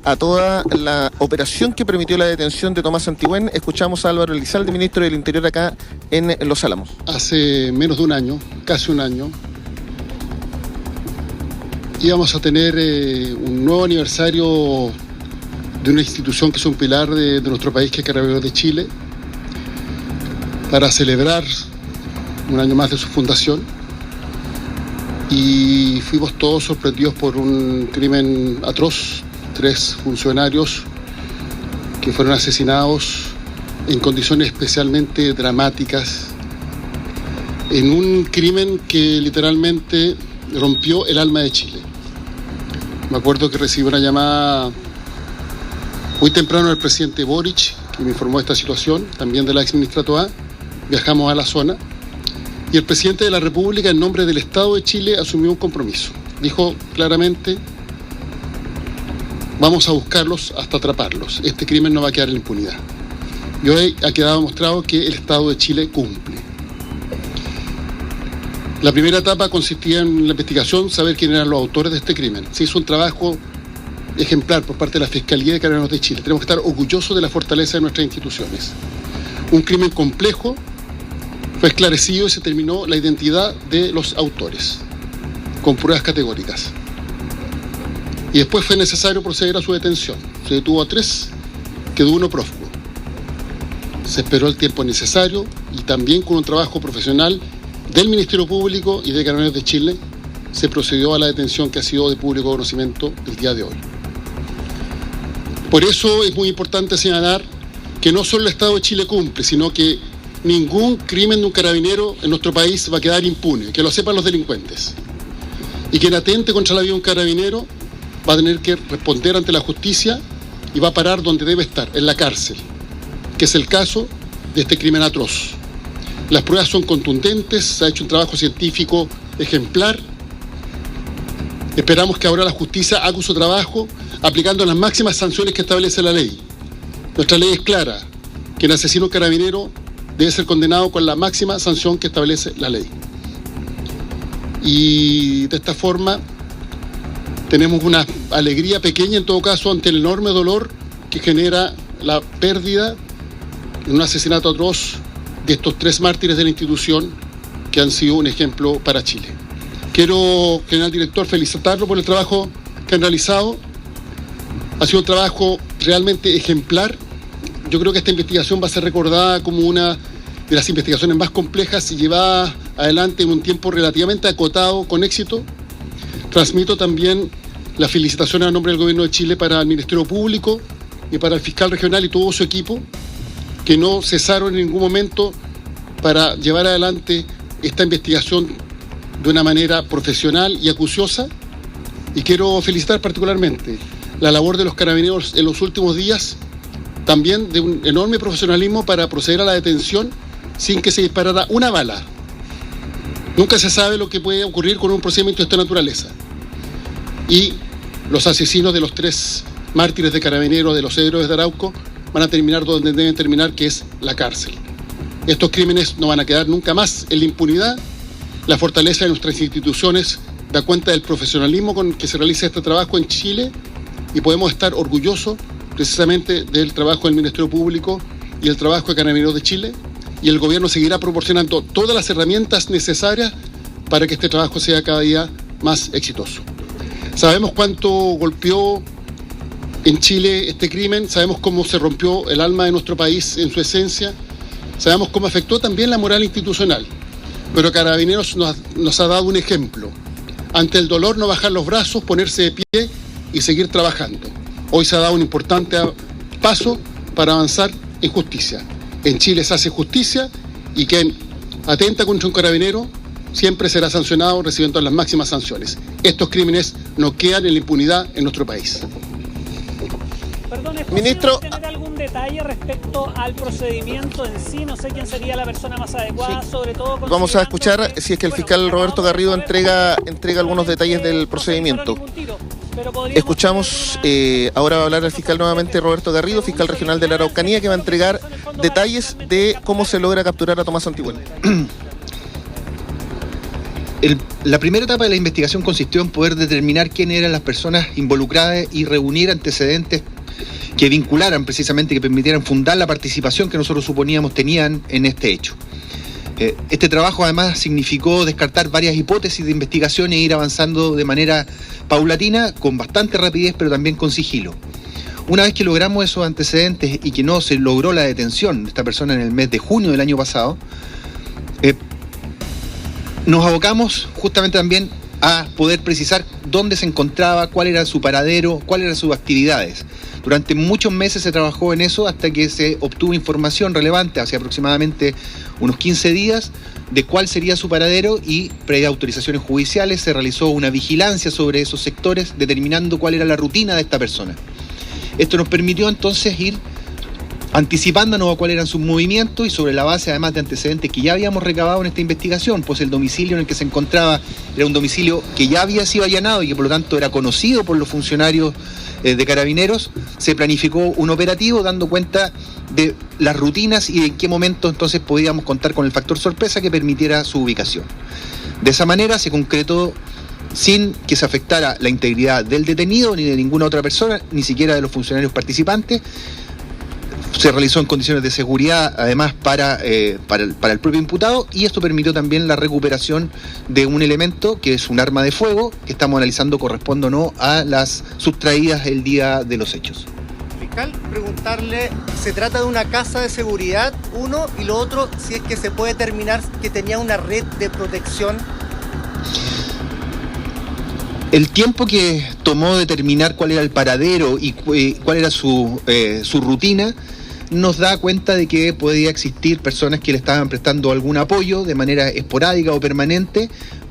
a toda la operación que permitió la detención de Tomás Antigüén. Escuchamos a Álvaro Elizalde, ministro del Interior, acá en Los Álamos. Hace menos de un año, casi un año, íbamos a tener un nuevo aniversario de una institución que es un pilar de nuestro país, que es Carabineros de Chile, para celebrar un año más de su fundación. Y fuimos todos sorprendidos por un crimen atroz. 3 funcionarios que fueron asesinados en condiciones especialmente dramáticas, en un crimen que literalmente rompió el alma de Chile. Me acuerdo que recibí una llamada muy temprano del presidente Boric, que me informó de esta situación, también de la exministra Toá. Viajamos a la zona y el presidente de la República, en nombre del Estado de Chile, asumió un compromiso. Dijo claramente: vamos a buscarlos hasta atraparlos. Este crimen no va a quedar en la impunidad. Y hoy ha quedado demostrado que el Estado de Chile cumple. La primera etapa consistía en la investigación, saber quién eran los autores de este crimen. Se hizo un trabajo ejemplar por parte de la Fiscalía de Carabineros de Chile. Tenemos que estar orgullosos de la fortaleza de nuestras instituciones. Un crimen complejo fue esclarecido y se determinó la identidad de los autores, con pruebas categóricas. Y después fue necesario proceder a su detención. Se detuvo a 3, quedó 1 prófugo. Se esperó el tiempo necesario y también con un trabajo profesional del Ministerio Público y de Carabineros de Chile se procedió a la detención que ha sido de público conocimiento el día de hoy. Por eso es muy importante señalar que no solo el Estado de Chile cumple, sino que ningún crimen de un carabinero en nuestro país va a quedar impune, que lo sepan los delincuentes. Y quien atente contra la vida de un carabinero va a tener que responder ante la justicia y va a parar donde debe estar, en la cárcel, que es el caso de este crimen atroz. Las pruebas son contundentes, se ha hecho un trabajo científico ejemplar. Esperamos que ahora la justicia haga su trabajo aplicando las máximas sanciones que establece la ley. Nuestra ley es clara: quien asesina a un carabinero debe ser condenado con la máxima sanción que establece la ley. Y de esta forma tenemos una alegría pequeña, en todo caso, ante el enorme dolor que genera la pérdida en un asesinato atroz de estos 3 mártires de la institución que han sido un ejemplo para Chile. Quiero, general director, felicitarlo por el trabajo que han realizado. Ha sido un trabajo realmente ejemplar. Yo creo que esta investigación va a ser recordada como una de las investigaciones más complejas y llevada adelante en un tiempo relativamente acotado, con éxito. Transmito también la felicitación a nombre del Gobierno de Chile para el Ministerio Público y para el fiscal regional y todo su equipo, que no cesaron en ningún momento para llevar adelante esta investigación de una manera profesional y acuciosa. Y quiero felicitar particularmente la labor de los carabineros en los últimos días, también de un enorme profesionalismo para proceder a la detención sin que se disparara una bala. Nunca se sabe lo que puede ocurrir con un procedimiento de esta naturaleza. Y los asesinos de los 3 mártires de Carabineros, de los héroes de Arauco, van a terminar donde deben terminar, que es la cárcel. Estos crímenes no van a quedar nunca más en la impunidad. La fortaleza de nuestras instituciones da cuenta del profesionalismo con que se realiza este trabajo en Chile y podemos estar orgullosos precisamente del trabajo del Ministerio Público y el trabajo de Carabineros de Chile, y el Gobierno seguirá proporcionando todas las herramientas necesarias para que este trabajo sea cada día más exitoso. Sabemos cuánto golpeó en Chile este crimen, sabemos cómo se rompió el alma de nuestro país en su esencia, sabemos cómo afectó también la moral institucional, pero Carabineros nos ha dado un ejemplo. Ante el dolor, no bajar los brazos, ponerse de pie y seguir trabajando. Hoy se ha dado un importante paso para avanzar en justicia. En Chile se hace justicia y quien atenta contra un carabinero siempre será sancionado recibiendo las máximas sanciones. Estos crímenes no quedan en la impunidad en nuestro país. Perdón, ¿es posible Ministro, tener algún detalle respecto al procedimiento en sí? No sé quién sería la persona más adecuada, sobre todo... Vamos a escuchar si es que el fiscal Roberto Garrido entrega algunos detalles del procedimiento. Escuchamos, ahora va a hablar el fiscal nuevamente Roberto Garrido, fiscal regional de la Araucanía, que va a entregar detalles de cómo se logra capturar a Tomás Antigüén. La primera etapa de la investigación consistió en poder determinar quiénes eran las personas involucradas y reunir antecedentes que vincularan precisamente, que permitieran fundar la participación que nosotros suponíamos tenían en este hecho. Este trabajo además significó descartar varias hipótesis de investigación e ir avanzando de manera paulatina, con bastante rapidez, pero también con sigilo. Una vez que logramos esos antecedentes y que no se logró la detención de esta persona en el mes de junio del año pasado, nos abocamos justamente también a poder precisar dónde se encontraba, cuál era su paradero, cuáles eran sus actividades. Durante muchos meses se trabajó en eso hasta que se obtuvo información relevante, hace aproximadamente unos 15 días, de cuál sería su paradero, y previa autorizaciones judiciales se realizó una vigilancia sobre esos sectores, determinando cuál era la rutina de esta persona. Esto nos permitió entonces ir anticipándonos a cuáles eran sus movimientos y sobre la base además de antecedentes que ya habíamos recabado en esta investigación, pues el domicilio en el que se encontraba era un domicilio que ya había sido allanado y que por lo tanto era conocido por los funcionarios de Carabineros. Se planificó un operativo dando cuenta de las rutinas y en qué momento entonces podíamos contar con el factor sorpresa que permitiera su ubicación. De esa manera se concretó, sin que se afectara la integridad del detenido ni de ninguna otra persona, ni siquiera de los funcionarios participantes. Se realizó en condiciones de seguridad, además, para el propio imputado, y esto permitió también la recuperación de un elemento que es un arma de fuego, que estamos analizando corresponde o no a las sustraídas el día de los hechos. Fiscal, preguntarle, ¿se trata de una casa de seguridad, uno, y lo otro, si es que se puede determinar que tenía una red de protección? El tiempo que tomó determinar cuál era el paradero y cuál era su rutina nos da cuenta de que podía existir personas que le estaban prestando algún apoyo de manera esporádica o permanente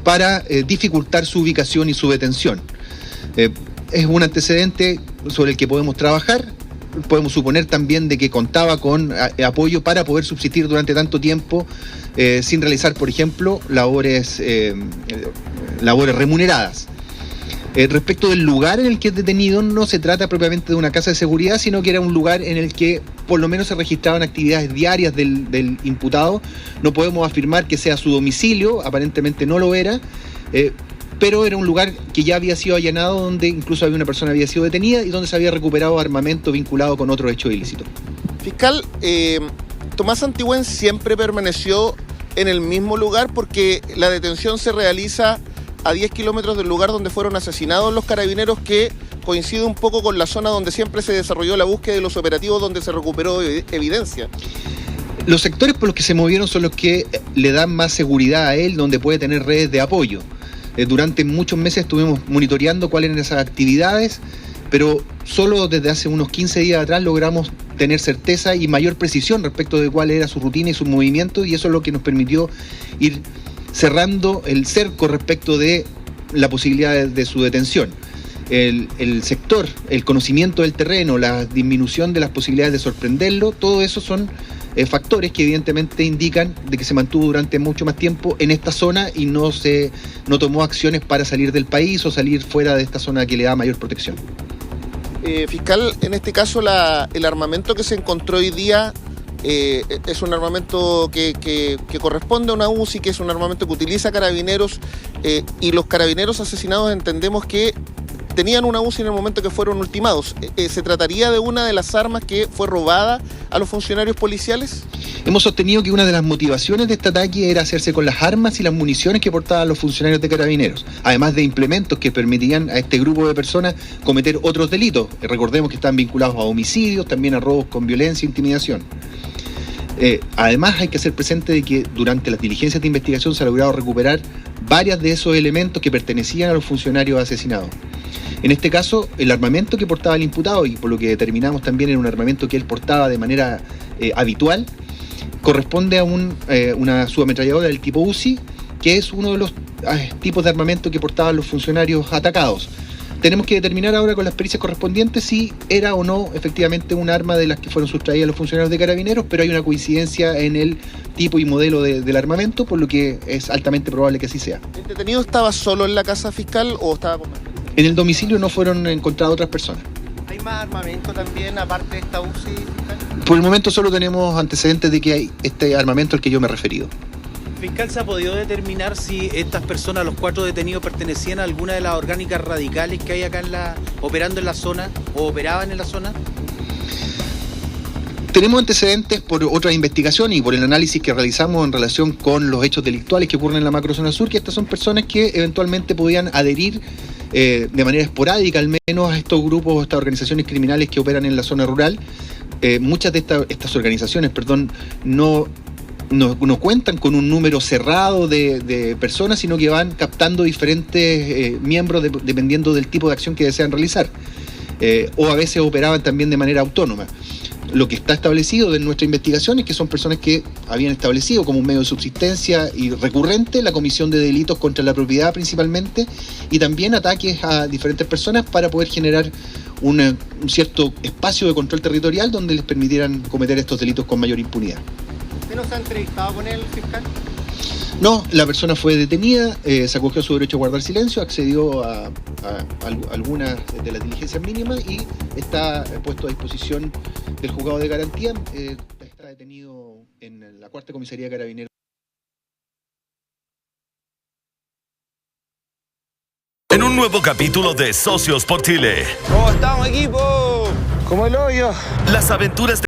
para dificultar su ubicación y su detención. Es un antecedente sobre el que podemos trabajar. Podemos suponer también de que contaba con apoyo para poder subsistir durante tanto tiempo sin realizar, por ejemplo, labores remuneradas. Respecto del lugar en el que es detenido, no se trata propiamente de una casa de seguridad, sino que era un lugar en el que por lo menos se registraban actividades diarias del imputado. No podemos afirmar que sea su domicilio, aparentemente no lo era, pero era un lugar que ya había sido allanado, donde incluso había una persona que había sido detenida y donde se había recuperado armamento vinculado con otro hecho ilícito. Fiscal, Tomás Antigüen siempre permaneció en el mismo lugar, porque la detención se realiza a 10 kilómetros del lugar donde fueron asesinados los carabineros, que coincide un poco con la zona donde siempre se desarrolló la búsqueda de los operativos, donde se recuperó evidencia. Los sectores por los que se movieron son los que le dan más seguridad a él, donde puede tener redes de apoyo. Durante muchos meses estuvimos monitoreando cuáles eran esas actividades, pero solo desde hace unos 15 días atrás logramos tener certeza y mayor precisión respecto de cuál era su rutina y sus movimientos, y eso es lo que nos permitió ir cerrando el cerco respecto de la posibilidad de su detención. El sector, el conocimiento del terreno, la disminución de las posibilidades de sorprenderlo, todo eso son factores que evidentemente indican de que se mantuvo durante mucho más tiempo en esta zona y no tomó acciones para salir del país o salir fuera de esta zona que le da mayor protección. Fiscal, en este caso el armamento que se encontró hoy día es un armamento que corresponde a una UCI, que es un armamento que utiliza Carabineros, y los carabineros asesinados entendemos que tenían una UCI en el momento que fueron ultimados. ¿Se trataría de una de las armas que fue robada a los funcionarios policiales? Hemos sostenido que una de las motivaciones de este ataque era hacerse con las armas y las municiones que portaban los funcionarios de Carabineros, además de implementos que permitían a este grupo de personas cometer otros delitos. Recordemos que están vinculados a homicidios, también a robos con violencia e intimidación. Además hay que hacer presente de que durante las diligencias de investigación se ha logrado recuperar varios de esos elementos que pertenecían a los funcionarios asesinados. En este caso, el armamento que portaba el imputado, y por lo que determinamos también era un armamento que él portaba de manera habitual, corresponde a una subametralladora del tipo UCI, que es uno de los tipos de armamento que portaban los funcionarios atacados. Tenemos que determinar ahora con las pericias correspondientes si era o no efectivamente un arma de las que fueron sustraídas los funcionarios de Carabineros, pero hay una coincidencia en el tipo y modelo del armamento, por lo que es altamente probable que así sea. ¿El detenido estaba solo en la casa, fiscal, o estaba con más? En el domicilio no fueron encontradas otras personas. ¿Hay más armamento también, aparte de esta UCI, fiscal? Por el momento solo tenemos antecedentes de que hay este armamento al que yo me he referido. Fiscal, ¿se ha podido determinar si estas personas, los 4 detenidos, pertenecían a alguna de las orgánicas radicales que hay acá operando en la zona o operaban en la zona? Tenemos antecedentes por otras investigaciones y por el análisis que realizamos en relación con los hechos delictuales que ocurren en la macrozona sur, que estas son personas que eventualmente podían adherir de manera esporádica al menos a estos grupos, a estas organizaciones criminales que operan en la zona rural. Muchas de estas organizaciones, no cuentan con un número cerrado de personas, sino que van captando diferentes miembros dependiendo del tipo de acción que desean realizar. O a veces operaban también de manera autónoma. Lo que está establecido en nuestra investigación es que son personas que habían establecido como un medio de subsistencia y recurrente la comisión de delitos contra la propiedad principalmente, y también ataques a diferentes personas para poder generar un cierto espacio de control territorial donde les permitieran cometer estos delitos con mayor impunidad. ¿Usted no se ha entrevistado con el fiscal? No, la persona fue detenida, se acogió a su derecho a guardar silencio, accedió a algunas de las diligencias mínimas y está puesto a disposición del juzgado de garantía. Está detenido en la 4ª Comisaría de Carabineros. En un nuevo capítulo de Socios por Chile. ¿Cómo estamos, equipo? Como el hoyo. Las aventuras